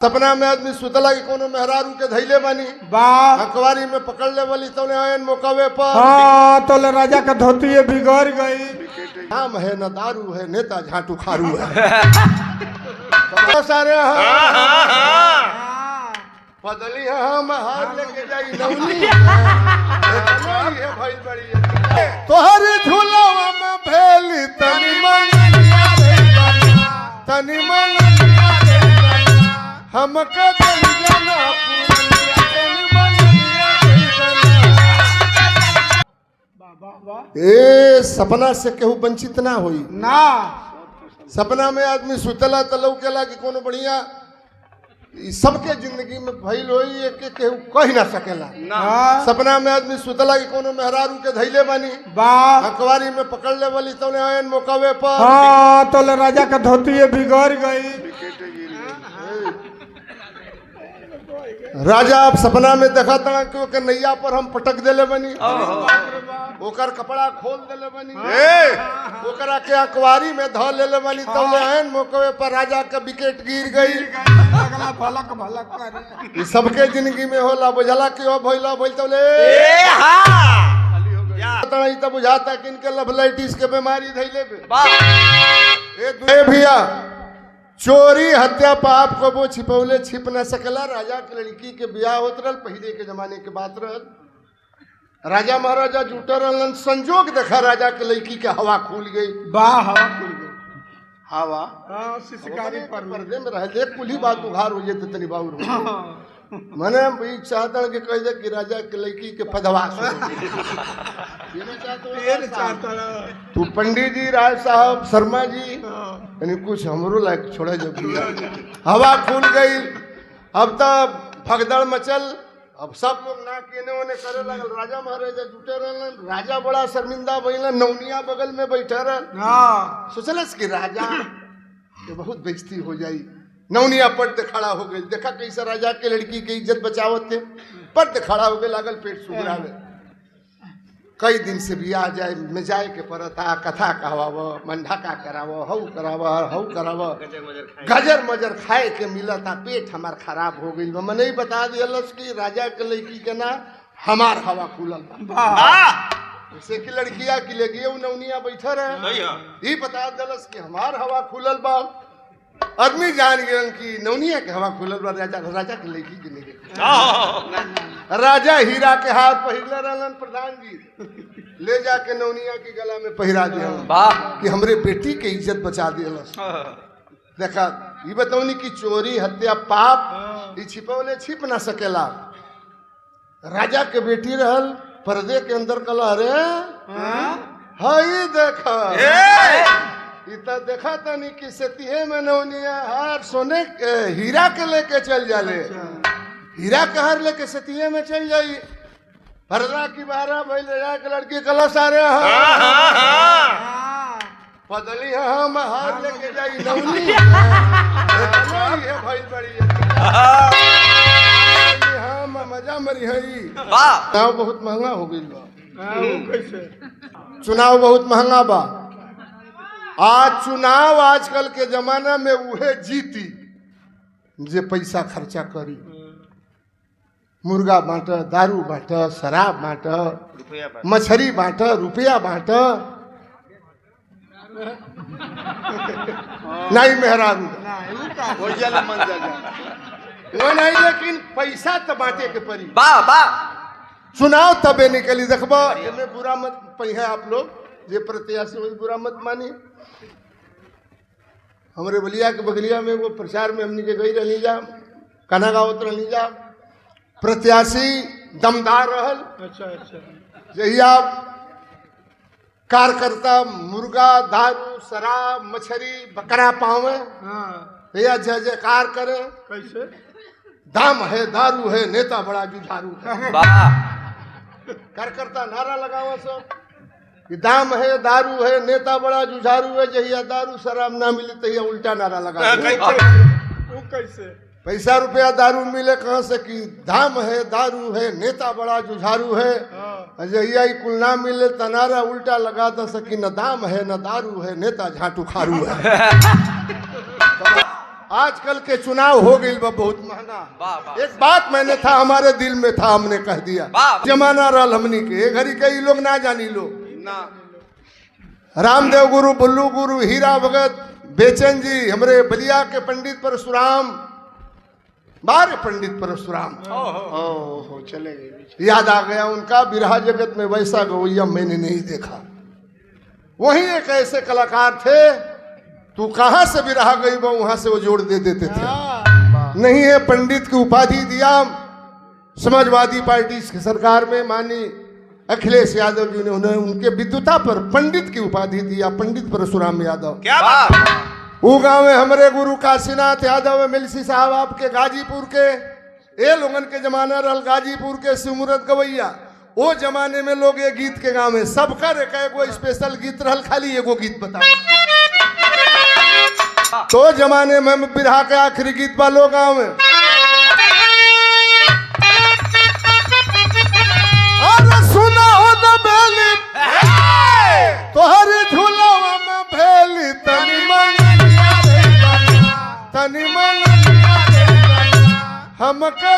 सपना में आदमी सुतला कि कोनो मेहरारू के धैले बानी वाह अखबारी में पकड़ ले वाली तौले आयन मौकावे पर हाँ तो राजा का धोती है बिगड़ गई। नाम है न दारू है नेता झाटू खारू है तो सारे बदली है हम हार लेके जाई नौली है भाई बड़ी तोहर झूलावा में भेली तनी मन हमका जाना ए सपना से केहू वंचित ना होई ना। सपना में आदमी सुतला त लौकेला कि कोनो बढ़िया सबके जिंदगी में भइल होई एक केहू कह ना सकेला ना। सपना में आदमी सुतला कि कोनो मेहरारू के धैले बानी वाह अखबारी में पकड़ ले वाली तौले आयन मौकावे पर हाँ तो राजा का धोती है बिगड़ गई। राजा अब सपना में देखा था कि ओकर नैया पर हम पटक देले बनी ओकर कपड़ा खोल देले बनी ओकरा के अखबारी में धो लेले बनी तौले आयन मौके पर राजा का विकेट गिर गई। भलक भलक करे ये सबके जिंदगी में होला बुझला कि ओ भइला भइल तौले तई त बुझाता कि इनके लवलाइटिस के बीमारी धइले बे ए दुए भैया चोरी हत्या पाप को वो छिपौले छिप न सकला। राजा के लड़की के ब्याह होत रहल पहले के जमाने के बात रहल। राजा महाराजा जुटे रहलन संजोग देखा राजा के लड़की के हवा खुल गई। वाह हवा खुल गई हवा हाँ शिकारी पर्दे में रह जे कुली बात उघार हो जेते तनी बाउर मने ई चाहता कि कह दे कि राजा के लड़की के पदवास हो तू पंडित जी राय साहब शर्मा जी यानी कुछ हमरो लायक छोड़े जब हवा खुल गई। अब तब भगदड़ मचल। अब सब लोग ना केने ओने करे लगल। राजा महाराजा जुटे रहलन। राजा बड़ा शर्मिंदा भइलन। नौनिया बगल में बैठे रहल। हाँ सोचलस कि राजा के बहुत बेइज्जती हो जाई। नौनिया पट खड़ा हो गई। देखा कैसे राजा के लड़की के इज्जत बचावत थे। पट खड़ा हो गए लागल पेट सुगरावे। कई दिन से बियाह जाए में जाए के परता कथा कहवाव मंडा का कराव हऊ कराव गजर मजर खाए के मिलता पेट हमार खराब हो गई। मैंने ही बता दिलस कि राजा के लड़की के ना हमार हवा खुलल जैसे कि लड़किया की लेगी नौनिया बैठे रहे ई बता दिलस कि हमार हवा खुलल बा। आदमी जान गए कि नौनिया के हवा खुलल बा। राजा के लड़की के लेके राजा हीरा के हाथ पहिरले रहलन। प्रधान जी ले जाके नौनिया के गला में पहिरा दिया कि हमरे बेटी के इज्जत बचा दिलस। देखा ये बतौनी कि चोरी हत्या पाप ये छिपौले छिप ना सकेला। राजा के बेटी रहल पर्दे के अंदर कला रे हई देखा इतना देखा तनी कि सेतिहे में नौनिया हार सोने हीरा के लेके चल जाले। हीरा के हार लेके सेतिहे में चल जाई। पर्दा की 12 भइल राजा के लड़की कला सारे बदली है हम हार लेके जाई नौनी है भाई बड़ी हम मजा मरी हई। चुनाव बहुत महंगा हो गई बा। चुनाव बहुत महंगा बा। आज चुनाव आजकल के जमाना में उहे जीती जे पैसा खर्चा करी। मुर्गा बांट दारू बांट शराब बांट मछली बांट रुपया बांट नहीं मेहरारू वो नहीं लेकिन पैसा तो बांटे के पड़ी। चुनाव तबे निकली देखबो एमे बुरा मत पहिए आप लोग जे प्रत्याशी वही बुरा मत मानी। हमारे बलिया के बगलिया में वो प्रचार में हमने के गई रही जा कना गावत रही जा प्रत्याशी दमदार रहल। जहिया कार्यकर्ता मुर्गा दारू शराब मछली बकरा पावे भैया जय जयकार करे कैसे दाम है दारू है नेता बड़ा जुझारू है। कार्यकर्ता नारा लगावा सब कि दाम है दारू है नेता बड़ा जुझारू है। जहिया दारू शराब ना मिली तहिया उल्टा नारा लगा कैसे पैसा रुपया दारू मिले कहाँ से कि दाम है दारू है नेता बड़ा जुझारू है। जहिया कुल ना मिले तो नारा उल्टा लगा दे सकी न दाम है न दारू है नेता झाटू खारू है। आजकल के चुनाव हो गई बहुत महंगा। एक बात मैंने था हमारे दिल में था, हमने कह दिया। जमाना रहल हमनी के घड़ी कई लोग ना जानी लो ना। रामदेव गुरु, बुल्लू गुरु, हीरा भगत, बेचन जी, हमरे बलिया के पंडित परशुराम, बारे पंडित परशुराम ओहो चले गए। याद आ गया उनका। बिरहा जगत में वैसा गवैया मैंने नहीं देखा। वही एक ऐसे कलाकार थे, तू कहां से बिरहा गई वो वहां से वो जोड़ दे देते थे। नहीं है पंडित की उपाधि दिया समाजवादी पार्टी की सरकार में मानी अखिलेश यादव जी ने, उन्हें उनके विद्वता पर पंडित की उपाधि दिया, पंडित परशुराम यादव। क्या बात है? वो गांव में हमारे गुरु काशीनाथ यादव मिलसी साहब आपके गाजीपुर के, ए लोगन के जमाना रहल गाजीपुर के सिमरत गवैया। वो जमाने में लोग ये गीत के गाँव में सबका एगो स्पेशल गीत रहल, खाली एगो गीत बता। तो जमाने में बिरहा के आखिरी गीत वालों गाँव में अरे सुना हो न बेली तोहरे झूलावा में भेली तनी मन हमका